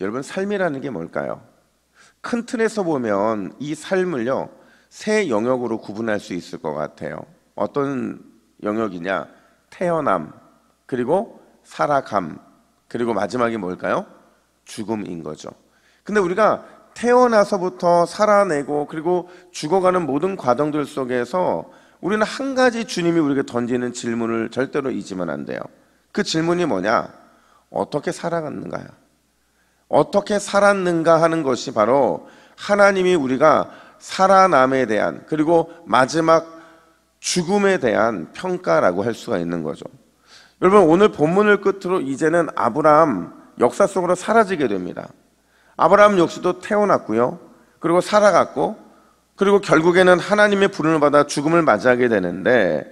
여러분, 삶이라는 게 뭘까요? 큰 틀에서 보면 이 삶을요, 세 영역으로 구분할 수 있을 것 같아요. 어떤 영역이냐? 태어남, 그리고 살아감, 그리고 마지막이 뭘까요? 죽음인 거죠. 근데 우리가 태어나서부터 살아내고 그리고 죽어가는 모든 과정들 속에서 우리는 한 가지 주님이 우리에게 던지는 질문을 절대로 잊으면 안 돼요. 그 질문이 뭐냐? 어떻게 살아갔는가요? 어떻게 살았는가 하는 것이 바로 하나님이 우리가 살아남에 대한, 그리고 마지막 죽음에 대한 평가라고 할 수가 있는 거죠. 여러분, 오늘 본문을 끝으로 이제는 아브라함 역사 속으로 사라지게 됩니다. 아브라함 역시도 태어났고요, 그리고 살아갔고, 그리고 결국에는 하나님의 부름을 받아 죽음을 맞이하게 되는데,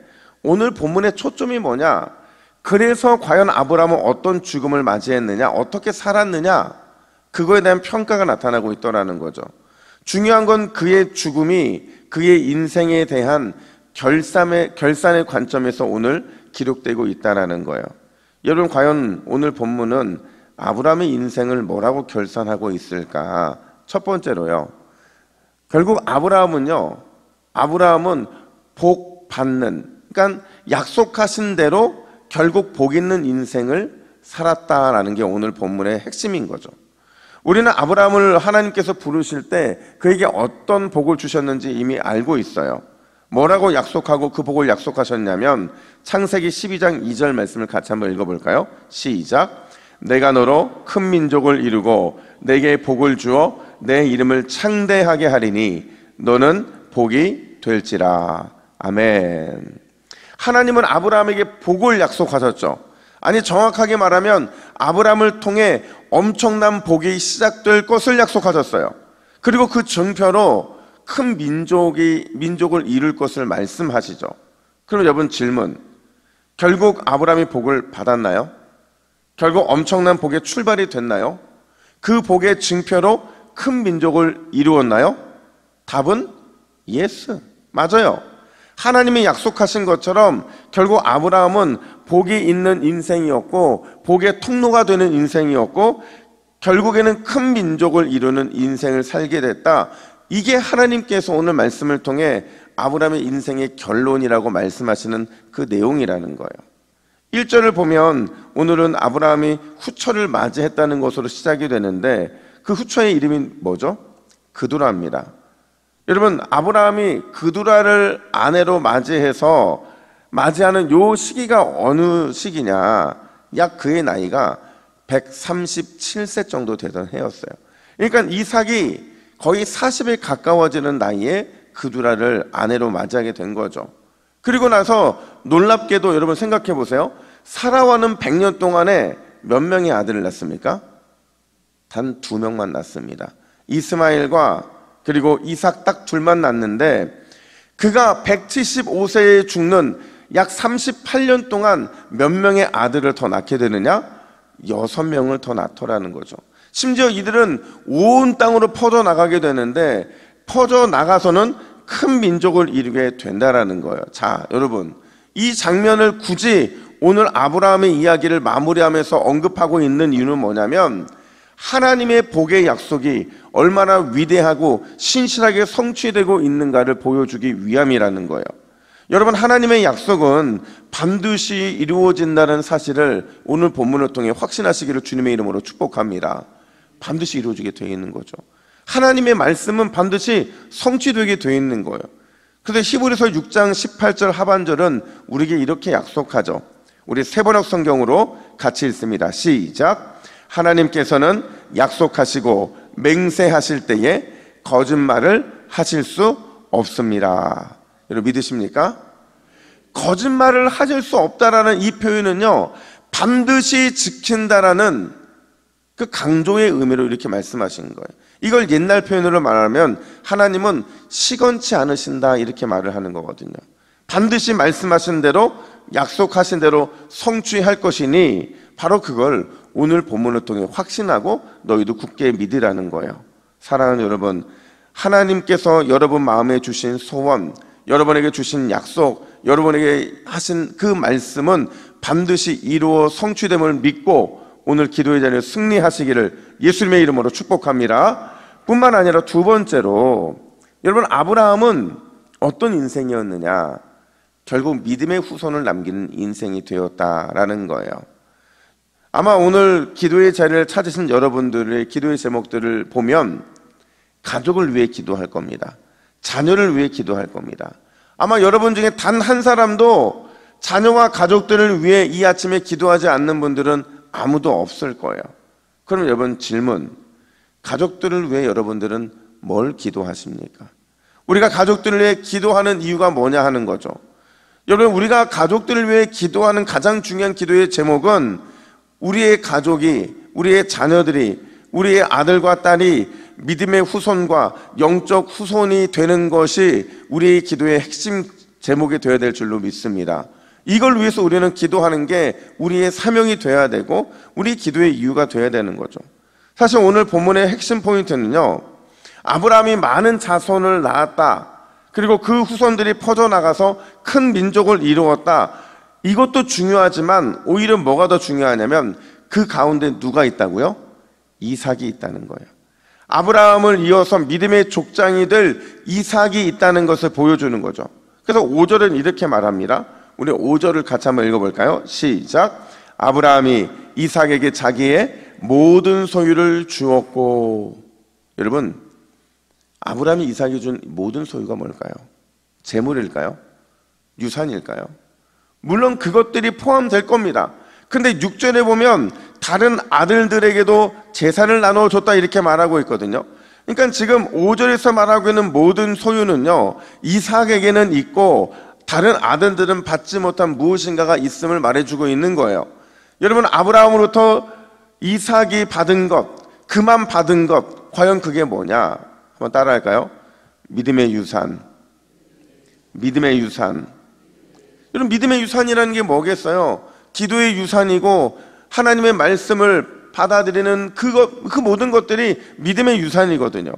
오늘 본문의 초점이 뭐냐? 그래서 과연 아브라함은 어떤 죽음을 맞이했느냐, 어떻게 살았느냐, 그거에 대한 평가가 나타나고 있더라는 거죠. 중요한 건 그의 죽음이 그의 인생에 대한 결산의 관점에서 오늘 기록되고 있다는 거예요. 여러분, 과연 오늘 본문은 아브라함의 인생을 뭐라고 결산하고 있을까? 첫 번째로요, 결국 아브라함은 복 받는, 그러니까 약속하신 대로 결국 복 있는 인생을 살았다라는 게 오늘 본문의 핵심인 거죠. 우리는 아브라함을 하나님께서 부르실 때 그에게 어떤 복을 주셨는지 이미 알고 있어요. 뭐라고 약속하고 그 복을 약속하셨냐면 창세기 12장 2절 말씀을 같이 한번 읽어볼까요? 시작. 내가 너로 큰 민족을 이루고 내게 복을 주어 내 이름을 창대하게 하리니 너는 복이 될지라. 아멘. 하나님은 아브라함에게 복을 약속하셨죠. 아니, 정확하게 말하면 아브라함을 통해 엄청난 복이 시작될 것을 약속하셨어요. 그리고 그 증표로 큰 민족을 이룰 것을 말씀하시죠. 그럼 여러분, 질문, 결국 아브라함이 복을 받았나요? 결국 엄청난 복의 출발이 됐나요? 그 복의 증표로 큰 민족을 이루었나요? 답은 예스, 맞아요. 하나님이 약속하신 것처럼 결국 아브라함은 복이 있는 인생이었고 복의 통로가 되는 인생이었고 결국에는 큰 민족을 이루는 인생을 살게 됐다. 이게 하나님께서 오늘 말씀을 통해 아브라함의 인생의 결론이라고 말씀하시는 그 내용이라는 거예요. 1절을 보면 오늘은 아브라함이 후처를 맞이했다는 것으로 시작이 되는데 그 후처의 이름이 뭐죠? 그두라입니다. 여러분, 아브라함이 그두라를 아내로 맞이하는 요 시기가 어느 시기냐? 약 그의 나이가 137세 정도 되던 해였어요. 그러니까 이삭이 거의 40에 가까워지는 나이에 그두라를 아내로 맞이하게 된 거죠. 그리고 나서 놀랍게도 여러분 생각해 보세요. 사라와는 100년 동안에 몇 명의 아들을 낳습니까? 단 2명만 낳습니다. 이스마엘과 그리고 이삭 딱 둘만 낳는데 그가 175세에 죽는 약 38년 동안 몇 명의 아들을 더 낳게 되느냐? 6명을 더 낳더라는 거죠. 심지어 이들은 온 땅으로 퍼져나가게 되는데 퍼져나가서는 큰 민족을 이루게 된다라는 거예요. 자, 여러분, 이 장면을 굳이 오늘 아브라함의 이야기를 마무리하면서 언급하고 있는 이유는 뭐냐면 하나님의 복의 약속이 얼마나 위대하고 신실하게 성취되고 있는가를 보여주기 위함이라는 거예요. 여러분, 하나님의 약속은 반드시 이루어진다는 사실을 오늘 본문을 통해 확신하시기를 주님의 이름으로 축복합니다. 반드시 이루어지게 되어 있는 거죠. 하나님의 말씀은 반드시 성취되게 되어 있는 거예요. 그래서 히브리서 6장 18절 하반절은 우리에게 이렇게 약속하죠. 우리 세번역 성경으로 같이 읽습니다. 시작. 하나님께서는 약속하시고 맹세하실 때에 거짓말을 하실 수 없습니다. 여러분, 믿으십니까? 거짓말을 하실 수 없다라는 이 표현은요, 반드시 지킨다라는 그 강조의 의미로 이렇게 말씀하신 거예요. 이걸 옛날 표현으로 말하면 하나님은 시건치 않으신다 이렇게 말을 하는 거거든요. 반드시 말씀하신 대로 약속하신 대로 성취할 것이니 바로 그걸 오늘 본문을 통해 확신하고 너희도 굳게 믿으라는 거예요. 사랑하는 여러분, 하나님께서 여러분 마음에 주신 소원, 여러분에게 주신 약속, 여러분에게 하신 그 말씀은 반드시 이루어 성취됨을 믿고 오늘 기도의 자리에 승리하시기를 예수님의 이름으로 축복합니다. 뿐만 아니라 두 번째로, 여러분, 아브라함은 어떤 인생이었느냐? 결국 믿음의 후손을 남기는 인생이 되었다라는 거예요. 아마 오늘 기도의 자리를 찾으신 여러분들의 기도의 제목들을 보면 가족을 위해 기도할 겁니다. 자녀를 위해 기도할 겁니다. 아마 여러분 중에 단 한 사람도 자녀와 가족들을 위해 이 아침에 기도하지 않는 분들은 아무도 없을 거예요. 그럼 여러분, 질문, 가족들을 위해 여러분들은 뭘 기도하십니까? 우리가 가족들을 위해 기도하는 이유가 뭐냐 하는 거죠. 여러분, 우리가 가족들을 위해 기도하는 가장 중요한 기도의 제목은 우리의 가족이, 우리의 자녀들이, 우리의 아들과 딸이 믿음의 후손과 영적 후손이 되는 것이 우리의 기도의 핵심 제목이 되어야 될 줄로 믿습니다. 이걸 위해서 우리는 기도하는 게 우리의 사명이 되어야 되고 우리 기도의 이유가 되어야 되는 거죠. 사실 오늘 본문의 핵심 포인트는요, 아브라함이 많은 자손을 낳았다, 그리고 그 후손들이 퍼져나가서 큰 민족을 이루었다, 이것도 중요하지만 오히려 뭐가 더 중요하냐면 그 가운데 누가 있다고요? 이삭이 있다는 거예요. 아브라함을 이어서 믿음의 족장이 될 이삭이 있다는 것을 보여주는 거죠. 그래서 5절은 이렇게 말합니다. 우리 5절을 같이 한번 읽어볼까요? 시작. 아브라함이 이삭에게 자기의 모든 소유를 주었고. 여러분, 아브라함이 이삭이 준 모든 소유가 뭘까요? 재물일까요? 유산일까요? 물론 그것들이 포함될 겁니다. 근데 6절에 보면 다른 아들들에게도 재산을 나눠줬다 이렇게 말하고 있거든요. 그러니까 지금 5절에서 말하고 있는 모든 소유는요, 이삭에게는 있고 다른 아들들은 받지 못한 무엇인가가 있음을 말해주고 있는 거예요. 여러분, 아브라함으로부터 이삭이 받은 것, 그만 받은 것, 과연 그게 뭐냐? 한번 따라할까요? 믿음의 유산. 믿음의 유산. 여러분, 믿음의 유산이라는 게 뭐겠어요? 기도의 유산이고 하나님의 말씀을 받아들이는 그 모든 것들이 믿음의 유산이거든요.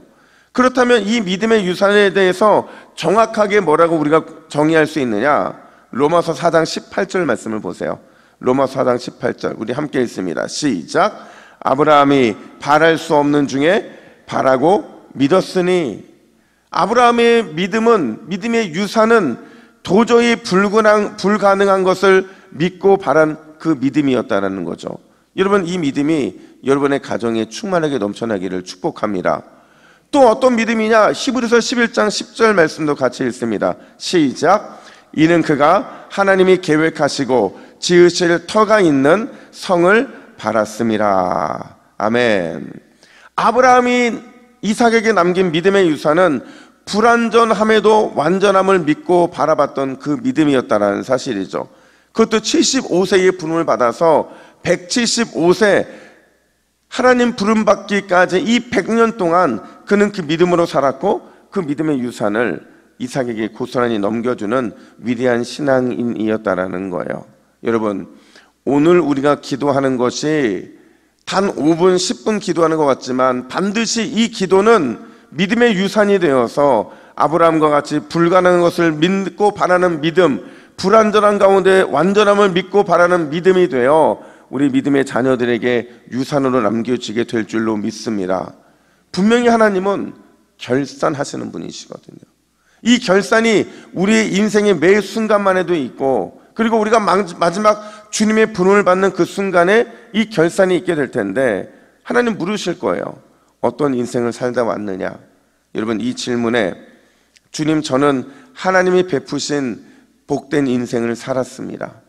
그렇다면 이 믿음의 유산에 대해서 정확하게 뭐라고 우리가 정의할 수 있느냐? 로마서 4장 18절 말씀을 보세요. 로마서 4장 18절 우리 함께 읽습니다. 시작. 아브라함이 바랄 수 없는 중에 바라고 믿었으니. 아브라함의 믿음은, 믿음의 유산은 도저히 불가능한 것을 믿고 바란 그 믿음이었다는 거죠. 여러분, 이 믿음이 여러분의 가정에 충만하게 넘쳐나기를 축복합니다. 또 어떤 믿음이냐? 히브리서 11장 10절 말씀도 같이 읽습니다. 시작. 이는 그가 하나님이 계획하시고 지으실 터가 있는 성을 바랐습니다. 아멘. 아브라함이 이삭에게 남긴 믿음의 유산은 불완전함에도 완전함을 믿고 바라봤던 그 믿음이었다는 사실이죠. 그것도 75세의 부름을 받아서 175세 하나님 부름받기까지 이 100년 동안 그는 그 믿음으로 살았고 그 믿음의 유산을 이삭에게 고스란히 넘겨주는 위대한 신앙인이었다라는 거예요. 여러분, 오늘 우리가 기도하는 것이 단 5분, 10분 기도하는 것 같지만 반드시 이 기도는 믿음의 유산이 되어서 아브라함과 같이 불가능한 것을 믿고 바라는 믿음, 불완전한 가운데 완전함을 믿고 바라는 믿음이 되어 우리 믿음의 자녀들에게 유산으로 남겨지게 될 줄로 믿습니다. 분명히 하나님은 결산하시는 분이시거든요. 이 결산이 우리의 인생의 매 순간만에도 있고, 그리고 우리가 마지막 주님의 부름을 받는 그 순간에 이 결산이 있게 될 텐데 하나님 물으실 거예요. 어떤 인생을 살다 왔느냐? 여러분, 이 질문에 주님, 저는 하나님이 베푸신 복된 인생을 살았습니다.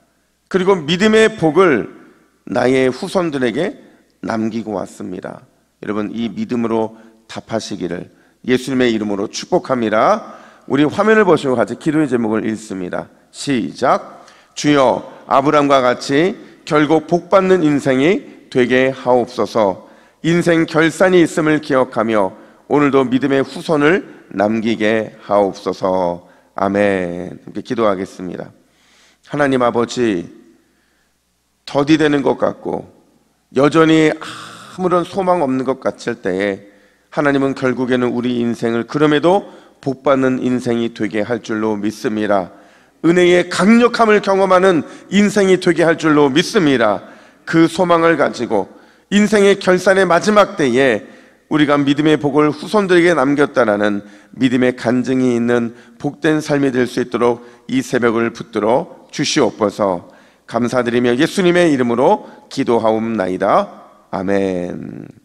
그리고 믿음의 복을 나의 후손들에게 남기고 왔습니다. 여러분, 이 믿음으로 답하시기를 예수님의 이름으로 축복합니다. 우리 화면을 보시고 같이 기도의 제목을 읽습니다. 시작. 주여, 아브라함과 같이 결국 복받는 인생이 되게 하옵소서. 인생 결산이 있음을 기억하며 오늘도 믿음의 후손을 남기게 하옵소서. 아멘. 이렇게 기도하겠습니다. 하나님 아버지, 더디되는 것 같고 여전히 아무런 소망 없는 것 같을 때에 하나님은 결국에는 우리 인생을 그럼에도 복받는 인생이 되게 할 줄로 믿습니다. 은혜의 강력함을 경험하는 인생이 되게 할 줄로 믿습니다. 그 소망을 가지고 인생의 결산의 마지막 때에 우리가 믿음의 복을 후손들에게 남겼다라는 믿음의 간증이 있는 복된 삶이 될 수 있도록 이 새벽을 붙들어 주시옵소서. 감사드리며 예수님의 이름으로 기도하옵나이다. 아멘.